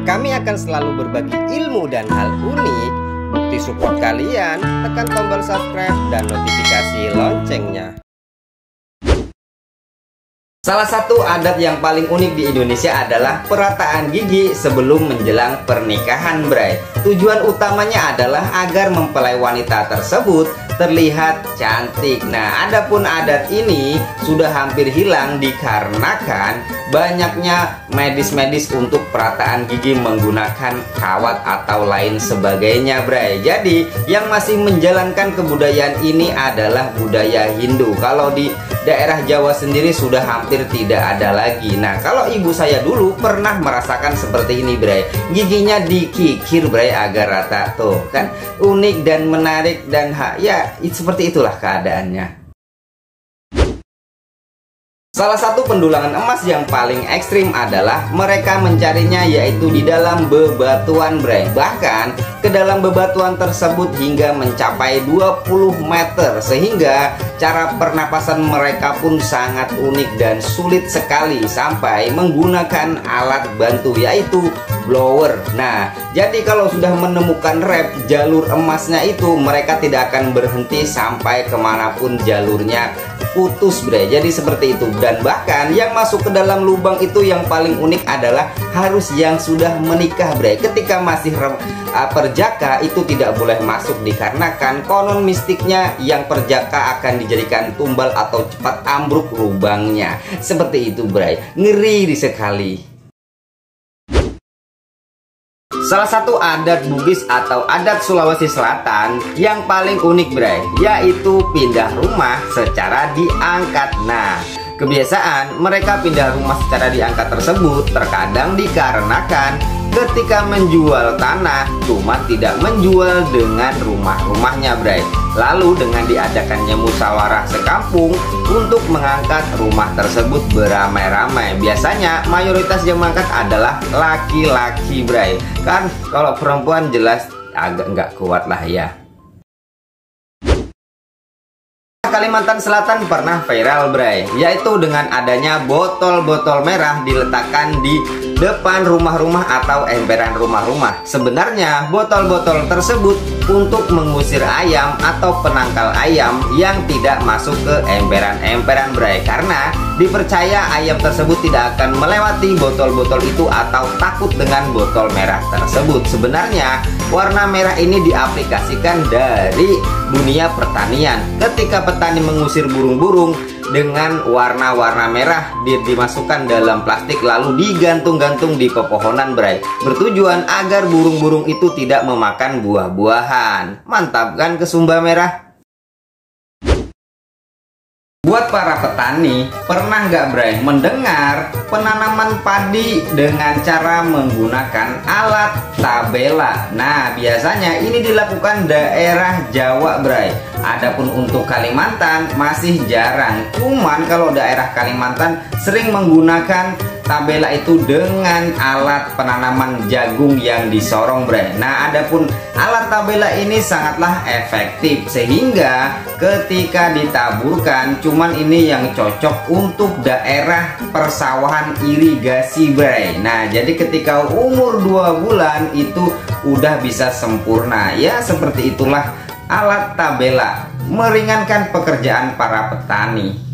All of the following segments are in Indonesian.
Kami akan selalu berbagi ilmu dan hal unik. Bukti support kalian, tekan tombol subscribe dan notifikasi loncengnya. Salah satu adat yang paling unik di Indonesia adalah perataan gigi sebelum menjelang pernikahan, Bray. Tujuan utamanya adalah agar mempelai wanita tersebut terlihat cantik. Nah, adapun adat ini sudah hampir hilang dikarenakan banyaknya medis-medis untuk perataan gigi menggunakan kawat atau lain sebagainya, Bray. Jadi, yang masih menjalankan kebudayaan ini adalah budaya Hindu. Kalau di daerah Jawa sendiri sudah hampir tidak ada lagi. Nah, kalau ibu saya dulu pernah merasakan seperti ini, Bray. Giginya dikikir, Bray, agar rata. Tuh, kan unik dan menarik dan ya seperti itulah keadaannya. Salah satu pendulangan emas yang paling ekstrim adalah mereka mencarinya yaitu di dalam bebatuan, Bray. Bahkan ke dalam bebatuan tersebut hingga mencapai 20 meter, sehingga cara pernapasan mereka pun sangat unik dan sulit sekali sampai menggunakan alat bantu yaitu blower. Nah, jadi kalau sudah menemukan rep jalur emasnya itu, mereka tidak akan berhenti sampai kemanapun jalurnya putus, Bray. Jadi seperti itu. Dan bahkan yang masuk ke dalam lubang itu yang paling unik adalah harus yang sudah menikah, Bray. Ketika masih perjaka itu tidak boleh masuk dikarenakan konon mistiknya yang perjaka akan dijadikan tumbal atau cepat ambruk lubangnya. Seperti itu, Bray. Ngeri sekali. Salah satu adat Bugis atau adat Sulawesi Selatan yang paling unik, Bray, yaitu pindah rumah secara diangkat. Nah, kebiasaan mereka pindah rumah secara diangkat tersebut terkadang dikarenakan ketika menjual tanah cuma tidak menjual dengan rumah-rumahnya, Bray. Lalu dengan diadakannya musyawarah sekampung untuk mengangkat rumah tersebut beramai-ramai. Biasanya mayoritas yang mengangkat adalah laki-laki, Bray. Kan kalau perempuan jelas agak nggak kuat lah ya. Kalimantan Selatan pernah viral, Bray, yaitu dengan adanya botol-botol merah diletakkan di depan rumah-rumah atau emperan rumah-rumah. Sebenarnya botol-botol tersebut untuk mengusir ayam atau penangkal ayam yang tidak masuk ke emperan-emperan, Bray, karena dipercaya ayam tersebut tidak akan melewati botol-botol itu atau takut dengan botol merah tersebut. Sebenarnya warna merah ini diaplikasikan dari dunia pertanian. Ketika petani mengusir burung-burung dengan warna-warna merah dimasukkan dalam plastik lalu digantung-gantung di pepohonan, Bray. Bertujuan agar burung-burung itu tidak memakan buah-buahan. Mantap kan ke Sumba Merah? Buat para petani, pernah nggak, Bray, mendengar penanaman padi dengan cara menggunakan alat tabela? Nah, biasanya ini dilakukan daerah Jawa, Bray. Adapun untuk Kalimantan masih jarang. Cuman kalau daerah Kalimantan sering menggunakan tabela itu dengan alat penanaman jagung yang disorong, Bray. Nah, adapun alat tabela ini sangatlah efektif sehingga ketika ditaburkan, cuman ini yang cocok untuk daerah persawahan irigasi, Bray. Nah, jadi ketika umur 2 bulan itu udah bisa sempurna. Ya, seperti itulah alat tabela, meringankan pekerjaan para petani.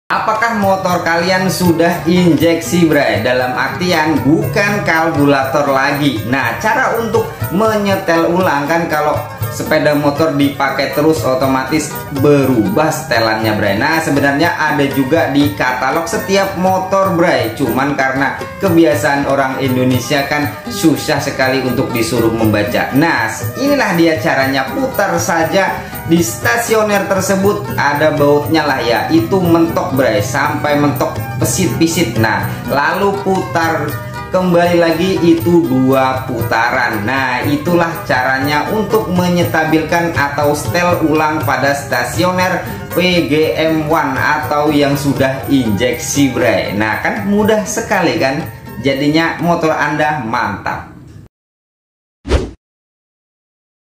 Apakah motor kalian sudah injeksi, Bray? Dalam artian bukan karburator lagi. Nah, cara untuk menyetel ulang kan kalau sepeda motor dipakai terus otomatis berubah setelannya, Bray. Nah, sebenarnya ada juga di katalog setiap motor, Bray. Cuman karena kebiasaan orang Indonesia kan susah sekali untuk disuruh membaca. Nah, inilah dia caranya. Putar saja di stasioner tersebut, ada bautnya lah ya. Itu mentok, Bray, sampai mentok pisit-pisit. Nah, lalu putar kembali lagi itu 2 putaran. Nah, itulah caranya untuk menyetabilkan atau setel ulang pada stasioner PGM1 atau yang sudah injeksi, Bray. Nah, kan mudah sekali kan? Jadinya motor Anda mantap.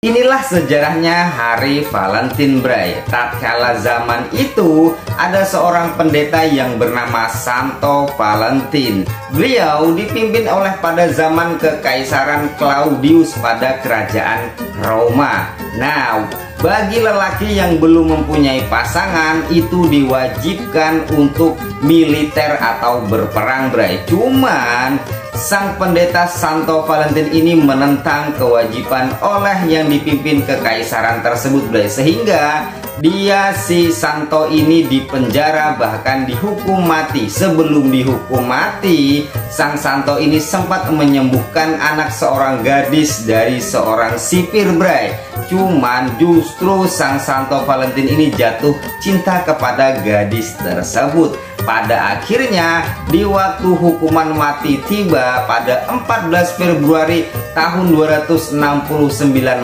Inilah sejarahnya Hari Valentine, Bray. Tatkala zaman itu ada seorang pendeta yang bernama Santo Valentine. Beliau dipimpin oleh pada zaman Kekaisaran Claudius pada kerajaan Roma. Nah, bagi lelaki yang belum mempunyai pasangan itu diwajibkan untuk militer atau berperang, Bray. Cuman sang pendeta Santo Valentine ini menentang kewajiban oleh yang dipimpin kekaisaran tersebut, Bray. Sehingga dia si Santo ini dipenjara, bahkan dihukum mati. Sebelum dihukum mati, sang Santo ini sempat menyembuhkan anak seorang gadis dari seorang sipir, Bray. Cuman justru sang Santo Valentine ini jatuh cinta kepada gadis tersebut. Pada akhirnya di waktu hukuman mati tiba pada 14 Februari tahun 269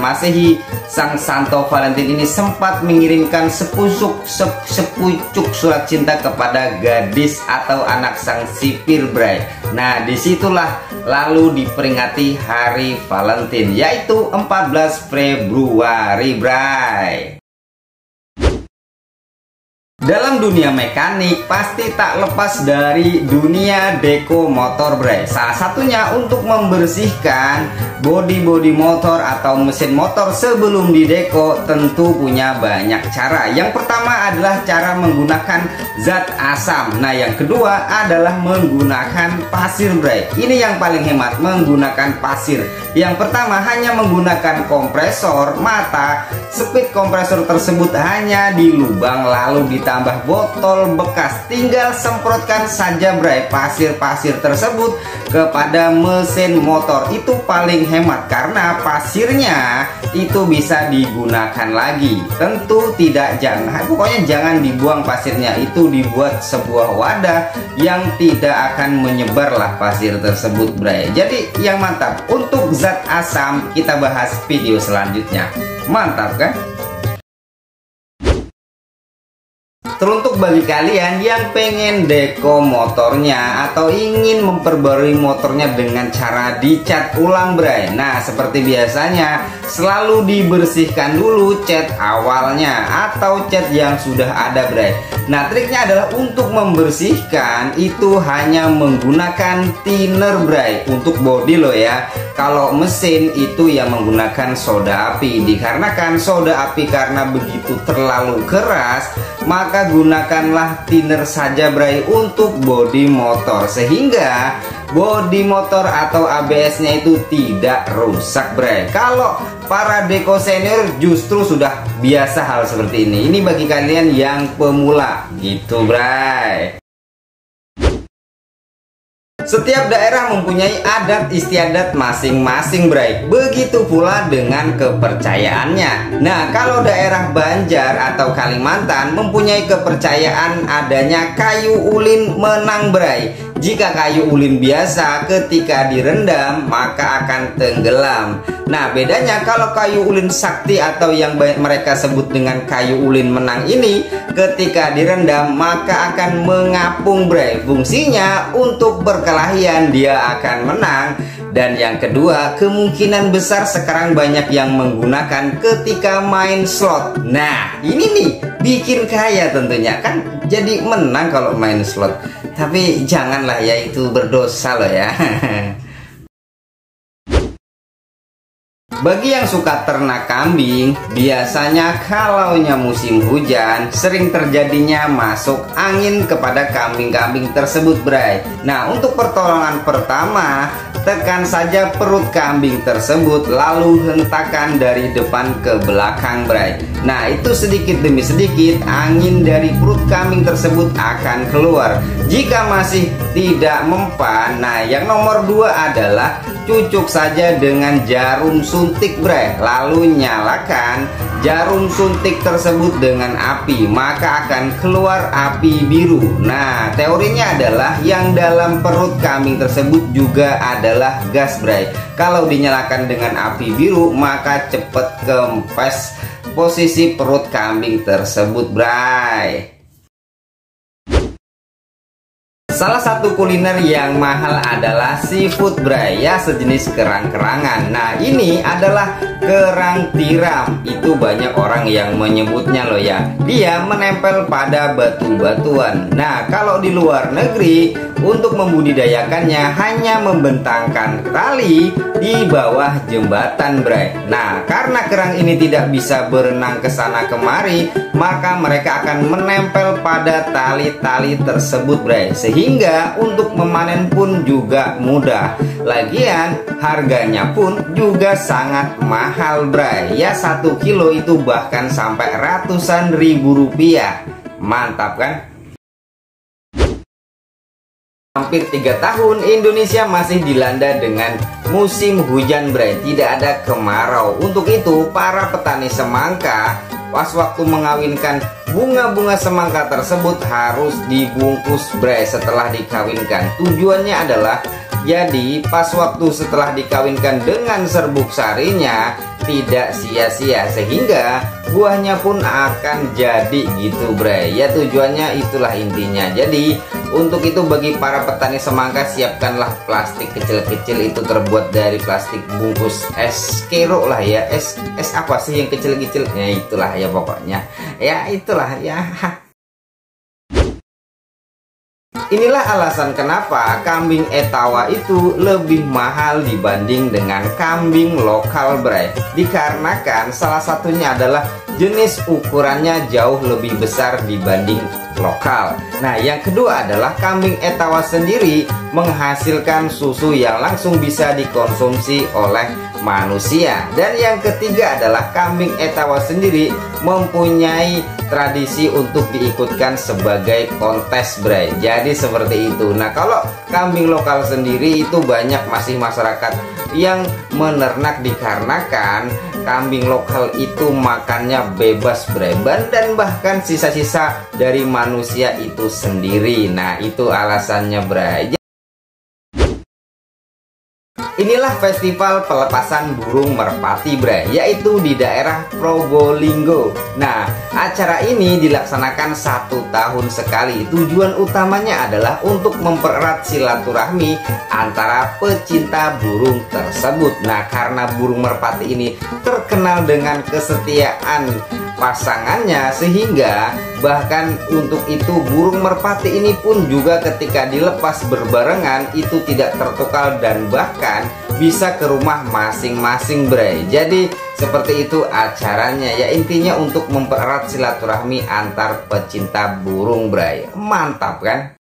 Masehi, sang Santo Valentine ini sempat mengirimkan sepucuk surat cinta kepada gadis atau anak sang sipir, Bray. Nah, disitulah lalu diperingati Hari Valentine, yaitu 14 Februari, Bray. Dalam dunia mekanik pasti tak lepas dari dunia deko motor, Bray. Salah satunya untuk membersihkan bodi-bodi motor atau mesin motor sebelum dideko tentu punya banyak cara. Yang pertama adalah cara menggunakan zat asam. Nah, yang kedua adalah menggunakan pasir, Bray. Ini yang paling hemat, menggunakan pasir. Yang pertama hanya menggunakan kompresor mata. Speed kompresor tersebut hanya di lubang lalu ditambah botol bekas. Tinggal semprotkan saja, Bray, pasir-pasir tersebut kepada mesin motor. Itu paling hemat karena pasirnya itu bisa digunakan lagi. Tentu pokoknya jangan dibuang pasirnya. Itu dibuat sebuah wadah yang tidak akan menyebarlah pasir tersebut, Bray. Jadi yang mantap untuk zat asam kita bahas video selanjutnya. Mantap kan? Teruntuk bagi kalian yang pengen deko motornya atau ingin memperbarui motornya dengan cara dicat ulang, Bray. Nah, seperti biasanya selalu dibersihkan dulu cat awalnya atau cat yang sudah ada, Bray. Nah, triknya adalah untuk membersihkan itu hanya menggunakan thinner, Bray. Untuk bodi loh ya. Kalau mesin itu yang menggunakan soda api. Dikarenakan soda api karena begitu terlalu keras, maka gunakanlah thinner saja, Bray, untuk bodi motor sehingga bodi motor atau ABS-nya itu tidak rusak, Bray. Kalau para deko senior justru sudah biasa hal seperti ini. Ini bagi kalian yang pemula gitu, Bray. Setiap daerah mempunyai adat istiadat masing-masing, Bray. Begitu pula dengan kepercayaannya. Nah, kalau daerah Banjar atau Kalimantan mempunyai kepercayaan adanya kayu ulin menang, Bray. Jika kayu ulin biasa ketika direndam maka akan tenggelam. Nah, bedanya kalau kayu ulin sakti atau yang mereka sebut dengan kayu ulin menang ini ketika direndam maka akan mengapung, Bray. Fungsinya untuk berkelahian, dia akan menang. Dan yang kedua, kemungkinan besar sekarang banyak yang menggunakan ketika main slot. Nah, ini nih bikin kaya tentunya kan, jadi menang kalau main slot. Tapi janganlah ya, itu berdosa loh ya. Bagi yang suka ternak kambing, biasanya kalaunya musim hujan sering terjadinya masuk angin kepada kambing-kambing tersebut, Bray. Nah, untuk pertolongan pertama, tekan saja perut kambing tersebut lalu hentakan dari depan ke belakang, Bray. Nah, itu sedikit demi sedikit angin dari perut kambing tersebut akan keluar. Jika masih tidak mempan, nah yang nomor 2 adalah cucuk saja dengan jarum suntik, Bray. Lalu nyalakan jarum suntik tersebut dengan api, maka akan keluar api biru. Nah, teorinya adalah yang dalam perut kambing tersebut juga adalah gas, Bray. Kalau dinyalakan dengan api biru maka cepet kempes posisi perut kambing tersebut, Bray. Salah satu kuliner yang mahal adalah seafood bray, ya sejenis kerang-kerangan. Nah ini adalah kerang tiram. Itu banyak orang yang menyebutnya loh ya. Dia menempel pada batu-batuan. Nah kalau di luar negeri untuk membudidayakannya hanya membentangkan tali di bawah jembatan bray. Nah karena kerang ini tidak bisa berenang ke sana kemari, maka mereka akan menempel pada tali-tali tersebut bray. Sehingga untuk memanen pun juga mudah. Lagian harganya pun juga sangat mahal bray. Ya 1 kilo itu bahkan sampai ratusan ribu rupiah. Mantap kan? Hampir 3 tahun Indonesia masih dilanda dengan musim hujan bray. Tidak ada kemarau. Untuk itu para petani semangka pas waktu mengawinkan bunga-bunga semangka tersebut harus dibungkus bray setelah dikawinkan. Tujuannya adalah jadi pas waktu setelah dikawinkan dengan serbuk sarinya tidak sia-sia, sehingga buahnya pun akan jadi gitu bray. Ya tujuannya itulah intinya. Jadi untuk itu bagi para petani semangka, siapkanlah plastik kecil-kecil itu terbuat dari plastik bungkus es kero lah ya. Es apa sih yang kecil-kecil? Ya itulah ya pokoknya. Ya itulah ya. Inilah alasan kenapa kambing Etawa itu lebih mahal dibanding dengan kambing lokal bray. Dikarenakan salah satunya adalah jenis ukurannya jauh lebih besar dibanding lokal. Nah yang kedua adalah kambing Etawa sendiri menghasilkan susu yang langsung bisa dikonsumsi oleh manusia. Dan yang ketiga adalah kambing Etawa sendiri mempunyai tradisi untuk diikutkan sebagai kontes bray. Jadi seperti itu. Nah kalau kambing lokal sendiri itu banyak masih masyarakat yang menernak dikarenakan kambing lokal itu makannya bebas bray, dan bahkan sisa-sisa dari manusia itu sendiri. Nah itu alasannya bray. Inilah festival pelepasan burung merpati bray, yaitu di daerah Probolinggo. Nah acara ini dilaksanakan 1 tahun sekali. Tujuan utamanya adalah untuk mempererat silaturahmi antara pecinta burung tersebut. Nah karena burung merpati ini terkenal dengan kesetiaan pasangannya, sehingga bahkan untuk itu burung merpati ini pun juga ketika dilepas berbarengan itu tidak tertukar dan bahkan bisa ke rumah masing-masing bray. Jadi seperti itu acaranya ya, intinya untuk mempererat silaturahmi antar pecinta burung bray. Mantap kan?